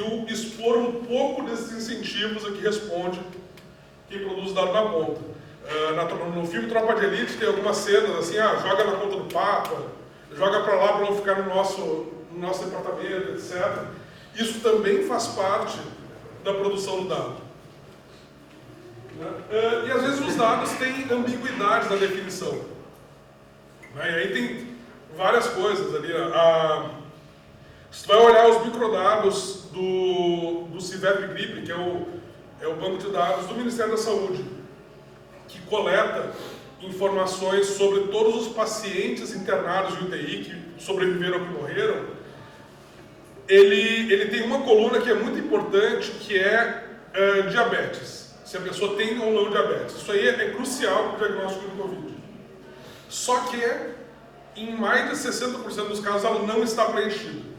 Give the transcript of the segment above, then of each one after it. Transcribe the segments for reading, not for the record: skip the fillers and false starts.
conseguiu expor um pouco desses incentivos a que responde quem produz dado na ponta. No filme Tropa de Elite tem algumas cenas assim, joga na conta do Papa, joga para lá para não ficar no nosso departamento, etc. Isso também faz parte da produção do dado. E às vezes os dados têm ambiguidades na definição. E aí tem várias coisas ali. Se tu vai olhar os microdados do CIVEP-GRIP, que é o banco de dados do Ministério da Saúde, que coleta informações sobre todos os pacientes internados de UTI que sobreviveram ou que morreram, ele tem uma coluna que é muito importante, que é diabetes. Se a pessoa tem ou não diabetes. Isso aí é crucial para o diagnóstico do Covid. Só que, em mais de 60% dos casos, ela não está preenchida.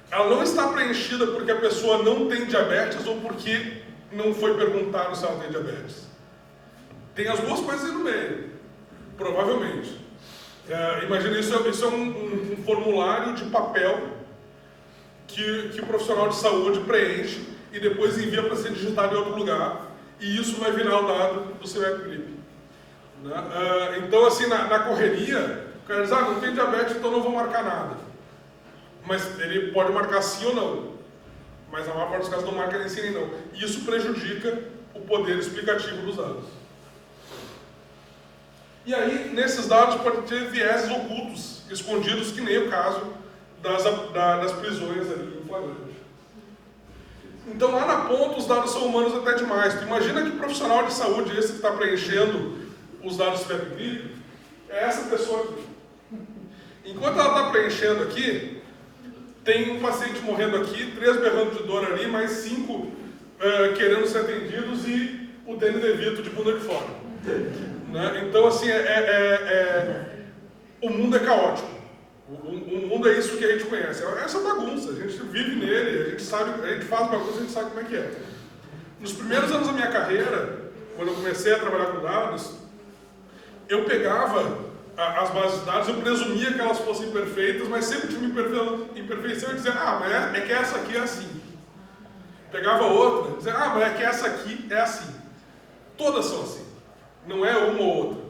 Ela não está preenchida porque a pessoa não tem diabetes ou porque não foi perguntado se ela tem diabetes. Tem as duas coisas aí no meio, provavelmente. Imagina, isso é um formulário de papel que o profissional de saúde preenche e depois envia para ser digitado em outro lugar, e isso vai virar o dado do CIVEP-GRIP. Então, assim, na correria, o cara diz, não tem diabetes, então não vou marcar nada. Mas ele pode marcar sim ou não. Mas na maior parte dos casos não marca nem sim nem não. E isso prejudica o poder explicativo dos dados. E aí, nesses dados, pode ter vieses ocultos, escondidos, que nem o caso das prisões ali em flagrante. Então, lá na ponta, os dados são humanos até demais. Tu imagina que profissional de saúde esse que está preenchendo os dados do CIVEP-GRIP é essa pessoa aqui. Enquanto ela está preenchendo aqui, tem um paciente morrendo aqui, 3 berrando de dor ali, mais 5 querendo ser atendidos e o Danny DeVito de bunda de fora. Então, assim, o mundo é caótico. O mundo é isso que a gente conhece. É essa bagunça. A gente vive nele, a gente sabe, a gente faz bagunça, a gente sabe como é que é. Nos primeiros anos da minha carreira, quando eu comecei a trabalhar com dados, eu pegava as bases de dados, eu presumia que elas fossem perfeitas, mas sempre tinha uma imperfeição e dizia, mas é que essa aqui é assim. Pegava outra, dizia, mas é que essa aqui é assim. Todas são assim. Não é uma ou outra.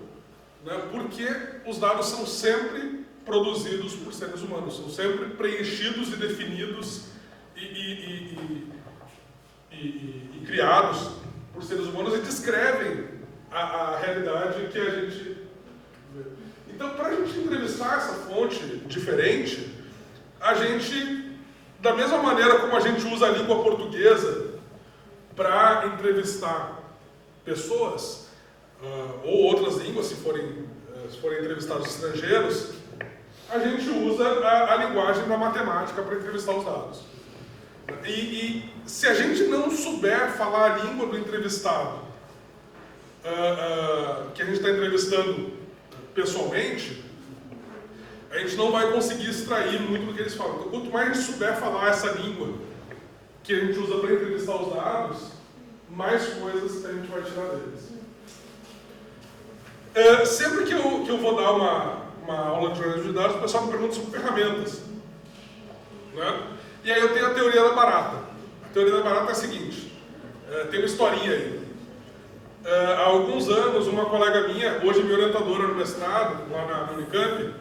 Porque os dados são sempre produzidos por seres humanos, são sempre preenchidos e definidos e criados por seres humanos e descrevem a realidade que a gente vê. Então, para a gente entrevistar essa fonte diferente, a gente, da mesma maneira como a gente usa a língua portuguesa para entrevistar pessoas, ou outras línguas, se forem entrevistados estrangeiros, a gente usa a linguagem da matemática para entrevistar os dados. E se a gente não souber falar a língua do entrevistado, que a gente está entrevistando pessoalmente, a gente não vai conseguir extrair muito do que eles falam. Então, quanto mais a gente souber falar essa língua que a gente usa para entrevistar os dados, mais coisas a gente vai tirar deles. Sempre que eu vou dar uma aula de jornalismo de dados, o pessoal me pergunta sobre ferramentas. E aí eu tenho a teoria da barata. A teoria da barata é a seguinte, tem uma historinha aí. Há alguns anos, uma colega minha, hoje minha orientadora no mestrado, lá na Unicamp,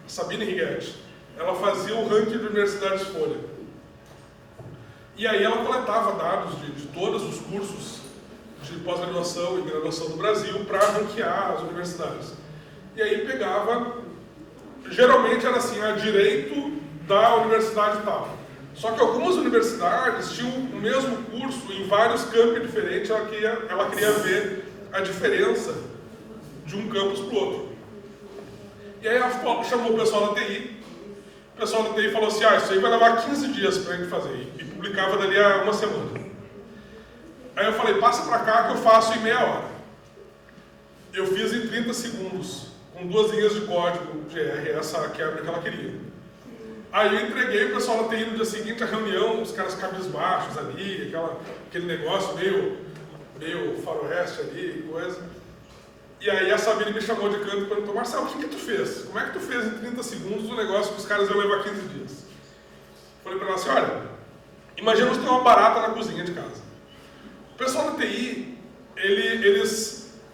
Sabine Righetti, ela fazia o ranking de universidades Folha. E aí ela coletava dados de todos os cursos de pós-graduação e graduação do Brasil para ranquear as universidades. E aí pegava, geralmente era assim, direito da universidade tal. Só que algumas universidades tinham o mesmo curso em vários campos diferentes, ela queria ver a diferença de um campus para o outro. E aí ela chamou o pessoal da TI, o pessoal da TI falou assim, isso aí vai levar 15 dias para a gente fazer, e publicava dali a uma semana. Aí eu falei, passa para cá que eu faço em meia hora. Eu fiz em 30 segundos, com 2 linhas de código GR, essa quebra que ela queria. Aí eu entreguei o pessoal da TI no dia seguinte, a reunião, os caras cabisbaixos ali, aquele negócio meio faroeste ali, coisa. E aí a Sabine me chamou de canto e perguntou, Marcelo, o que tu fez? Como é que tu fez em 30 segundos um negócio que os caras iam levar 15 dias? Falei para ela assim, olha, Imagina você ter uma barata na cozinha de casa. O pessoal da TI,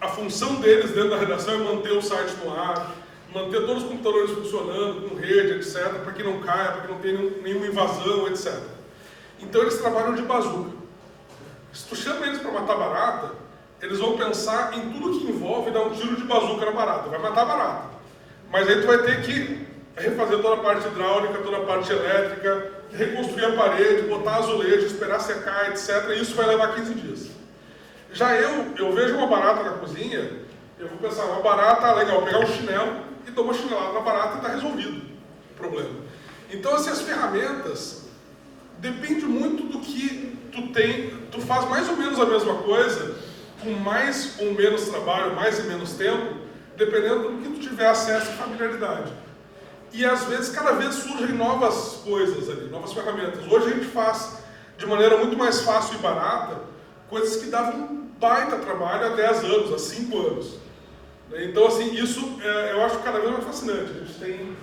a função deles dentro da redação é manter o site no ar, manter todos os computadores funcionando, com rede, etc., para que não caia, para que não tenha nenhuma invasão, etc. Então eles trabalham de bazuca. Se tu chama eles para matar barata, eles vão pensar em tudo que envolve dar um tiro de bazuca na barata. Vai matar a barata. Mas aí tu vai ter que refazer toda a parte hidráulica, toda a parte elétrica, reconstruir a parede, botar azulejo, esperar secar, etc. E isso vai levar 15 dias. Já eu vejo uma barata na cozinha, eu vou pensar, uma barata, legal, pegar um chinelo e dar uma chinelada na barata e está resolvido o problema. Então, assim, as ferramentas depende muito do que tu tem. Tu faz mais ou menos a mesma coisa, com mais ou menos trabalho, mais e menos tempo, dependendo do que tu tiver acesso e familiaridade. E às vezes, cada vez surgem novas coisas ali, novas ferramentas. Hoje a gente faz de maneira muito mais fácil e barata coisas que davam um baita trabalho há 10 anos, há 5 anos. Então, assim, isso eu acho cada vez mais fascinante. A gente tem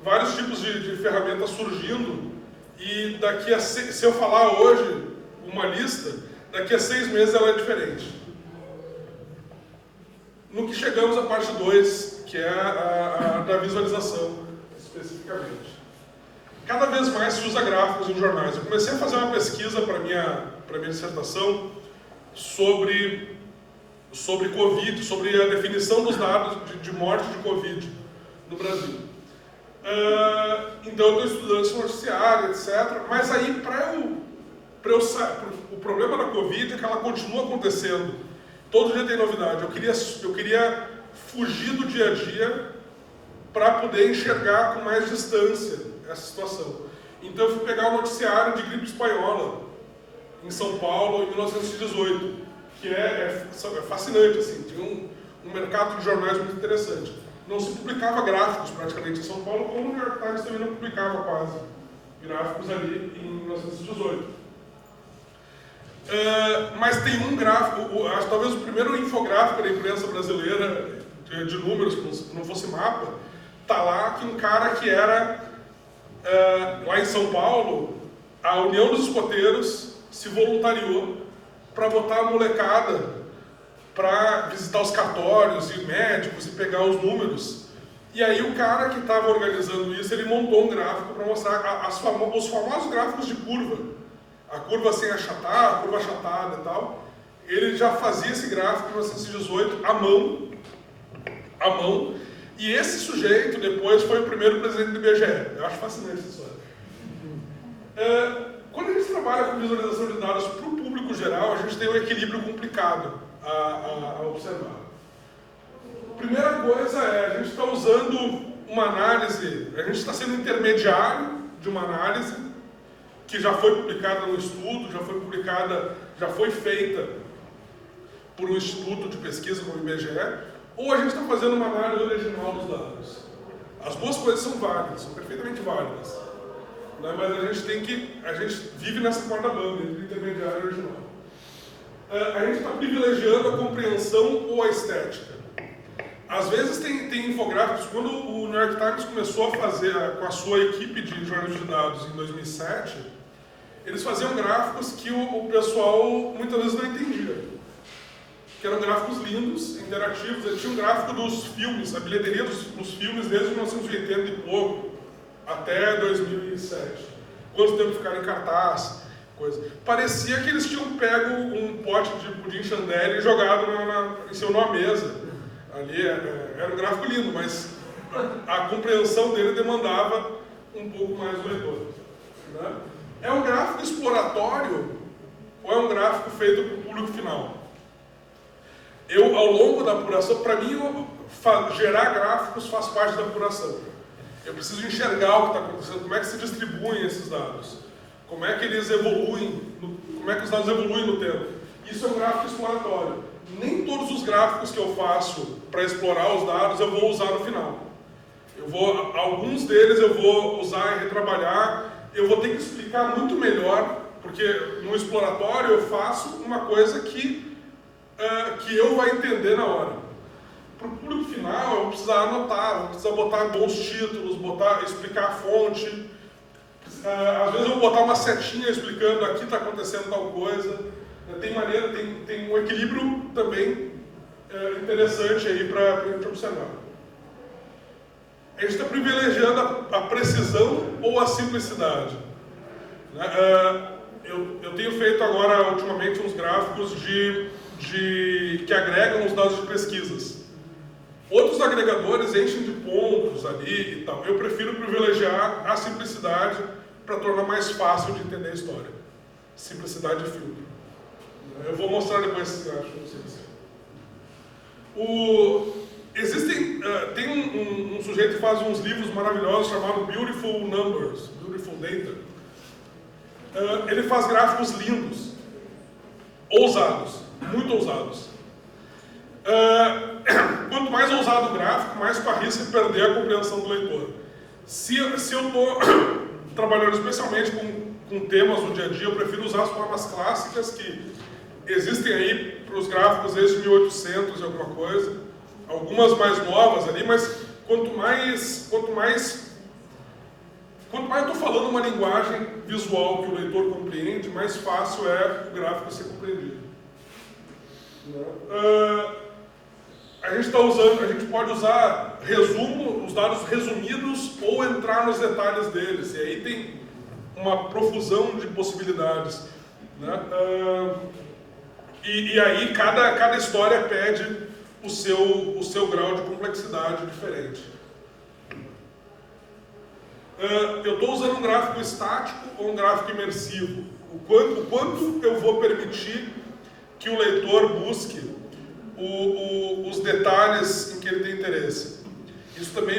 vários tipos de ferramentas surgindo e daqui a se eu falar hoje uma lista, daqui a 6 meses ela é diferente. No que chegamos à parte 2, que é a da visualização, especificamente. Cada vez mais se usa gráficos em jornais. Eu comecei a fazer uma pesquisa para minha dissertação sobre Covid, sobre a definição dos dados de morte de Covid no Brasil. Então eu estou estudando esse noticiário, etc. Mas aí, o problema da Covid é que ela continua acontecendo. Todo dia tem novidade. Eu queria fugir do dia a dia para poder enxergar com mais distância essa situação. Então eu fui pegar o noticiário de gripe espanhola em São Paulo em 1918, que é fascinante, assim, tinha um mercado de jornais muito interessante. Não se publicava gráficos praticamente em São Paulo, como o New York Times também não publicava quase gráficos ali em 1918. Mas tem um gráfico, acho talvez o primeiro infográfico da imprensa brasileira de números, que não fosse mapa, tá lá que um cara que era lá em São Paulo, a União dos Escoteiros se voluntariou para botar a molecada para visitar os cartórios e médicos e pegar os números. E aí o cara que estava organizando isso, ele montou um gráfico para mostrar os famosos gráficos de curva. A curva sem achatar, a curva achatada e tal. Ele já fazia esse gráfico em 1918 à mão. E esse sujeito depois foi o primeiro presidente do IBGE. Eu acho fascinante essa história. Quando a gente trabalha com visualização de dados para o público geral, a gente tem um equilíbrio complicado a observar. Primeira coisa a gente está usando uma análise, a gente está sendo intermediário de uma análise que já foi publicada no estudo, já foi feita por um instituto de pesquisa como o IBGE, ou a gente está fazendo uma análise original dos dados. As duas coisas são válidas, são perfeitamente válidas. Né? Mas a gente vive nessa corda bamba entre intermediário e original. A gente está privilegiando a compreensão ou a estética. Às vezes tem infográficos. Quando o New York Times começou a fazer com a sua equipe de jornalismo de dados em 2007, eles faziam gráficos que o pessoal muitas vezes não entendia. Que eram gráficos lindos, interativos. Eles tinham um gráfico dos filmes, a bilheteria dos filmes desde 1980 e pouco até 2007. Quanto tempo ficaram em cartaz, coisa. Parecia que eles tinham pego um pote de pudim Chandelle e jogado em cima de uma mesa. Ali era um gráfico lindo, mas a compreensão dele demandava um pouco mais do leitor. Né? É um gráfico exploratório ou é um gráfico feito para o público final? Ao longo da apuração, para mim, gerar gráficos faz parte da apuração. Eu preciso enxergar o que está acontecendo, como é que se distribuem esses dados, como é que eles evoluem, como é que os dados evoluem no tempo. Isso é um gráfico exploratório. Nem todos os gráficos que eu faço para explorar os dados eu vou usar no final. Alguns deles eu vou usar e retrabalhar, eu vou ter que explicar muito melhor, porque no exploratório eu faço uma coisa que eu vai entender na hora. Para o público final, eu vou precisar anotar, vou precisar botar bons títulos, explicar a fonte. Às vezes eu vou botar uma setinha explicando aqui está acontecendo tal coisa. Tem um equilíbrio também interessante aí para a gente observar. A gente está privilegiando a precisão ou a simplicidade. Eu tenho feito agora, ultimamente, uns gráficos que agregam os dados de pesquisas. Outros agregadores enchem de pontos ali e tal. Eu prefiro privilegiar a simplicidade para tornar mais fácil de entender a história. Simplicidade de filtro. Eu vou mostrar depois esse gráfico para vocês. Tem um sujeito que faz uns livros maravilhosos chamado Beautiful Numbers, Beautiful Data. Ele faz gráficos lindos, ousados, muito ousados. Quanto mais ousado o gráfico, mais tu arrisca perder a compreensão do leitor. Se eu estou trabalhando especialmente com temas do dia a dia, eu prefiro usar as formas clássicas que existem aí para os gráficos desde 1800 e alguma coisa, algumas mais novas ali, mas quanto mais eu estou falando uma linguagem visual que o leitor compreende, mais fácil é o gráfico ser compreendido. A gente pode usar resumo, os dados resumidos ou entrar nos detalhes deles, e aí tem uma profusão de possibilidades. E aí cada história pede o seu grau de complexidade diferente. Eu estou usando um gráfico estático ou um gráfico imersivo? O quanto eu vou permitir que o leitor busque os detalhes em que ele tem interesse? Isso também